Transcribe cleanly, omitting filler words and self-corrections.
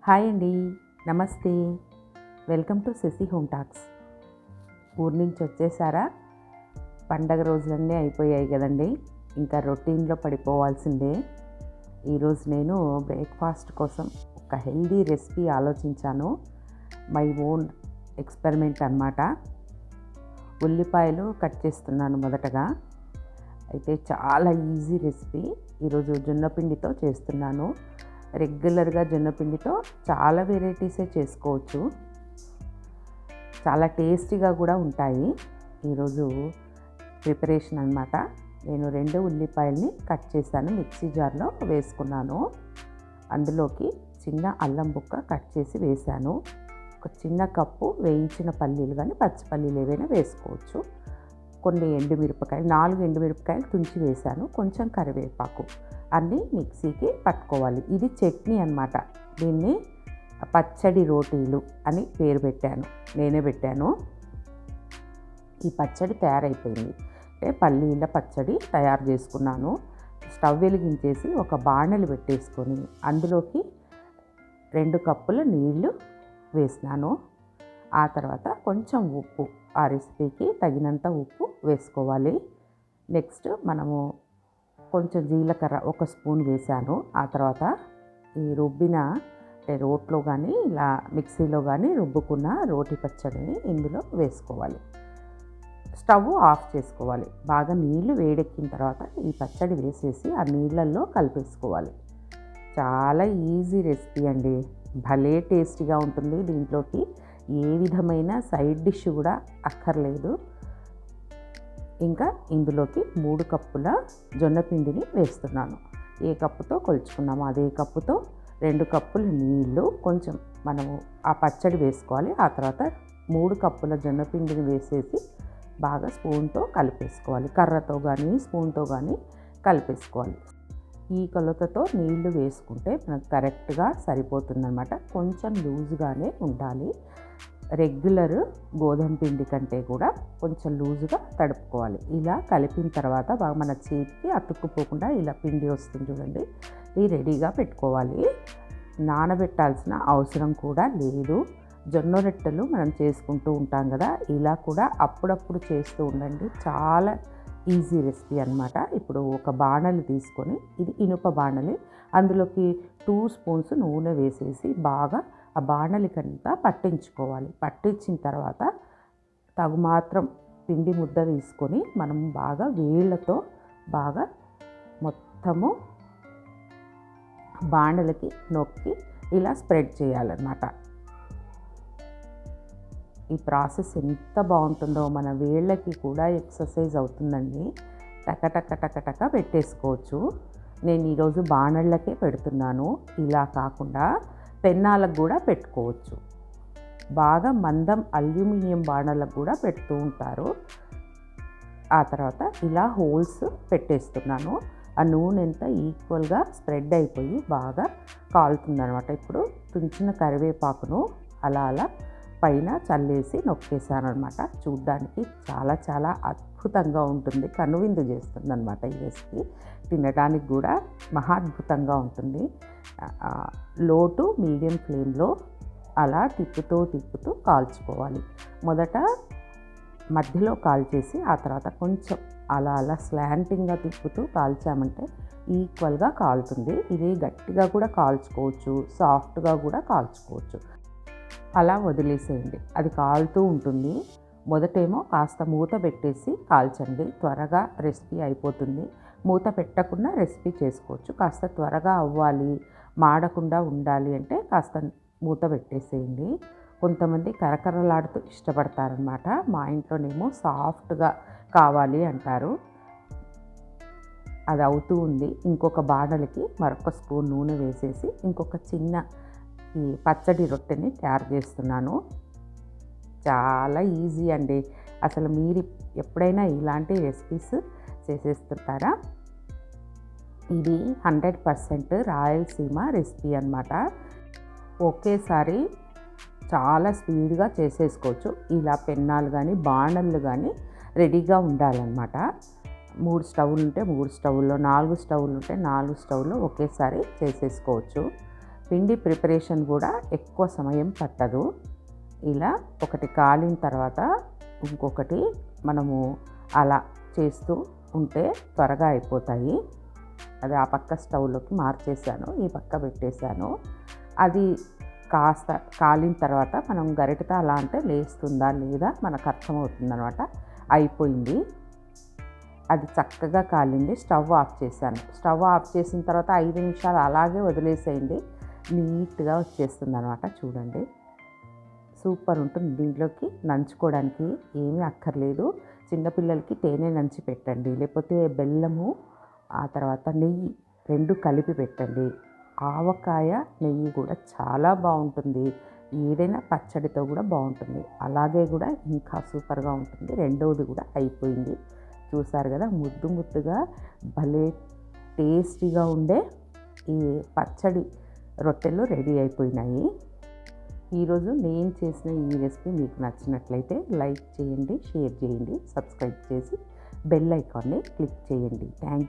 Hi అండి, నమస్తే. Welcome to Shashi home talks. ఊరి నుంచి వచ్చేసారా? పండగ రోజులన్నీ అయిపోయాయి కదండి, ఇంకా రొటీన్లో పడిపోవాల్సిందే. ఈరోజు నేను బ్రేక్ఫాస్ట్ కోసం ఒక హెల్దీ రెసిపీ ఆలోచించాను. మై ఓన్ ఎక్స్పెరిమెంట్ అన్నమాట. ఉల్లిపాయలు కట్ చేస్తున్నాను మొదటగా. అయితే చాలా ఈజీ రెసిపీ. ఈరోజు జొన్నపిండితో చేస్తున్నాను. రెగ్యులర్గా జొన్నపిండితో చాలా వెరైటీసే చేసుకోవచ్చు, చాలా టేస్టీగా కూడా ఉంటాయి. ఈరోజు ప్రిపరేషన్ అన్నమాట. నేను 2 ఉల్లిపాయల్ని కట్ చేశాను, మిక్సీ జార్లో వేసుకున్నాను. అందులోకి చిన్న అల్లం ముక్క కట్ చేసి వేశాను. ఒక చిన్న కప్పు వేయించిన పల్లీలు కానీ పచ్చి పల్లీలు ఏవైనా వేసుకోవచ్చు. కొన్ని ఎండుమిరపకాయలు, 4 ఎండుమిరపకాయలు తుంచి వేశాను. కొంచెం కరివేపాకు, అన్నీ మిక్సీకి పట్టుకోవాలి. ఇది చట్నీ అన్నమాట. దీన్ని పచ్చడి రోటీలు అని పేరు పెట్టాను, నేనే పెట్టాను. ఈ పచ్చడి తయారైపోయింది. అంటే పల్లీల పచ్చడి తయారు చేసుకున్నాను. స్టవ్ వెలిగించేసి ఒక బాణలి పెట్టేసుకొని అందులోకి 2 కప్పుల నీళ్లు వేసినాను. ఆ తర్వాత కొంచెం ఉప్పు, ఆ రెసిపీకి తగినంత ఉప్పు వేసుకోవాలి. నెక్స్ట్ మనము కొంచెం జీలకర్ర 1 స్పూన్ వేసాను. ఆ తర్వాత ఈ రుబ్బిన రోట్లో కానీ ఇలా మిక్సీలో కానీ రుబ్బుకున్న రోటి పచ్చడిని ఇందులో వేసుకోవాలి. స్టవ్ ఆఫ్ చేసుకోవాలి. బాగా నీళ్లు వేడెక్కిన తర్వాత ఈ పచ్చడి వేసేసి ఆ నీళ్ళల్లో కలిపేసుకోవాలి. చాలా ఈజీ రెసిపీ అండి, భలే టేస్టీగా ఉంటుంది. దీంట్లోకి ఏ విధమైన సైడ్ డిష్ కూడా అక్కర్లేదు. ఇంకా ఇందులోకి 3 కప్పుల జొన్నపిండిని వేస్తున్నాను. ఏ కప్పుతో కొలుచుకున్నామో అదే కప్పుతో 2 కప్పుల నీళ్ళు, కొంచెం మనము ఆ పచ్చడి వేసుకోవాలి. ఆ తర్వాత 3 కప్పుల జొన్నపిండిని వేసేసి బాగా స్పూన్తో కలిపేసుకోవాలి. కర్రతో కానీ స్పూన్తో కానీ కలిపేసుకోవాలి. ఈ కొలతతో నీళ్లు వేసుకుంటే మనకు కరెక్ట్గా సరిపోతుందన్నమాట. కొంచెం లూజ్గానే ఉండాలి. రెగ్యులర్ గోధుమ పిండి కంటే కూడా కొంచెం లూజుగా తడుపుకోవాలి. ఇలా కలిపిన తర్వాత బాగా మన చేతికి అతుక్కుపోకుండా ఇలా పిండి వస్తుంది చూడండి, ఇది రెడీగా పెట్టుకోవాలి. నానబెట్టాల్సిన అవసరం కూడా లేదు. జొన్న రొట్టెలు మనం చేసుకుంటూ ఉంటాం కదా, ఇలా కూడా అప్పుడప్పుడు చేస్తూ ఉండండి. చాలా ఈజీ రెసిపీ అన్నమాట. ఇప్పుడు ఒక బాణలి తీసుకొని, ఇది ఇనుప బాణలి, అందులోకి 2 స్పూన్స్ నూనె వేసేసి బాగా ఆ బాణలికంతా పట్టించుకోవాలి. పట్టించిన తర్వాత తగు మాత్రం పిండి ముద్ద తీసుకొని మనం బాగా వేళ్ళతో బాగా మొత్తము బాణలికి నొక్కి ఇలా స్ప్రెడ్ చేయాలన్నమాట. ఈ ప్రాసెస్ ఎంత బాగుంటుందో, మన వేళ్ళకి కూడా ఎక్సర్సైజ్ అవుతుందండి. టక టక టక టక పెట్టేసుకోవచ్చు. నేను ఈరోజు బాణళ్ళకే పెడుతున్నాను. ఇలా కాకుండా పెన్నాలకు కూడా పెట్టుకోవచ్చు. బాగా మందం అల్యూమినియం బాణళ్ళకు కూడా పెడుతూ ఉంటారు. ఆ తర్వాత ఇలా హోల్స్ పెట్టేస్తున్నాను. ఆ నూనె అంతా ఈక్వల్గా స్ప్రెడ్ అయిపోయి బాగా కాలుతుందనమాట. ఇప్పుడు తుంచిన కరివేపాకును అలా అలా పైన చల్లేసి నొక్కేసాను అనమాట. చూడ్డానికి చాలా చాలా అద్భుతంగా ఉంటుంది, కనువిందు చేస్తుంది అనమాట ఈ రెసిపీ. తినడానికి కూడా మహాద్భుతంగా ఉంటుంది. లో టు మీడియం ఫ్లేమ్లో అలా తిప్పుతూ తిప్పుతూ కాల్చుకోవాలి. మొదట మధ్యలో కాల్చేసి ఆ తర్వాత కొంచెం అలా అలా స్లాంటింగ్గా తిప్పుతూ కాల్చామంటే ఈక్వల్గా కాలుతుంది. ఇది గట్టిగా కూడా కాల్చుకోవచ్చు, సాఫ్ట్గా కూడా కాల్చుకోవచ్చు. అలా వదిలేసేయండి, అది కాలుతూ ఉంటుంది. మొదటేమో కాస్త మూత పెట్టేసి కాల్చండి, త్వరగా రెసిపీ అయిపోతుంది. మూత పెట్టకుండా రెసిపీ చేసుకోవచ్చు. కాస్త త్వరగా అవ్వాలి, మాడకుండా ఉండాలి అంటే కాస్త మూత పెట్టేసేయండి. కొంతమంది కరకరలాడుతూ ఇష్టపడతారనమాట. మా ఇంట్లోనేమో సాఫ్ట్గా కావాలి అంటారు. అది అవుతూ ఉంది. ఇంకొక బాణలికి మరొక స్పూన్ నూనె వేసేసి ఇంకొక చిన్న ఈ పచ్చడి రొట్టెని తయారు చేస్తున్నాను. చాలా ఈజీ అండి. అసలు మీరు ఎప్పుడైనా ఇలాంటి రెసిపీస్ చేసేస్తుంటారా? ఇది 100% రాయలసీమ రెసిపీ అన్నమాట. ఒకేసారి చాలా స్పీడ్గా చేసేసుకోవచ్చు. ఇలా పెన్నాలు కానీ బాణళ్ళు కానీ రెడీగా ఉండాలన్నమాట. 3 స్టవ్లు ఉంటే 3 స్టవ్లో, 4 స్టవ్లు ఉంటే 4 స్టవ్లో ఒకేసారి చేసేసుకోవచ్చు. పిండి ప్రిపరేషన్ కూడా ఎక్కువ సమయం పట్టదు. ఇలా ఒకటి కాలిన తర్వాత ఇంకొకటి మనము అలా చేస్తూ ఉంటే త్వరగా అయిపోతాయి. అది ఆ పక్క స్టవ్లోకి మార్చేసాను, ఈ పక్క పెట్టేశాను. అది కాస్త కాలిన తర్వాత మనం గరిటెతో అలా అంటే లేస్తుందా లేదా మనకు అర్థమవుతుందనమాట. అయిపోయింది, అది చక్కగా కాలింది. స్టవ్ ఆఫ్ చేశాను. స్టవ్ ఆఫ్ చేసిన తర్వాత 5 నిమిషాలు అలాగే వదిలేసేయండి, నీట్గా వచ్చేస్తుంది అనమాట. చూడండి, సూపర్ ఉంటుంది. దీంట్లోకి నంచుకోవడానికి ఏమీ అక్కర్లేదు. చిన్నపిల్లలకి తేనె నంచి పెట్టండి, లేకపోతే బెల్లము ఆ తర్వాత నెయ్యి 2 కలిపి పెట్టండి. ఆవకాయ నెయ్యి కూడా చాలా బాగుంటుంది. ఏదైనా పచ్చడితో కూడా బాగుంటుంది. అలాగే కూడా ఇంకా సూపర్గా ఉంటుంది. రెండవది కూడా అయిపోయింది. చూసారు కదా, ముద్దు ముద్దుగా భలే టేస్టీగా ఉండే ఈ పచ్చడి రొట్టెలు రెడీ అయిపోయినాయి. ఈరోజు నేను చేసిన ఈ రెసిపీ మీకు నచ్చినట్లయితే లైక్ చేయండి, షేర్ చేయండి, సబ్స్క్రైబ్ చేసి బెల్ ఐకాన్ని క్లిక్ చేయండి. Thank you.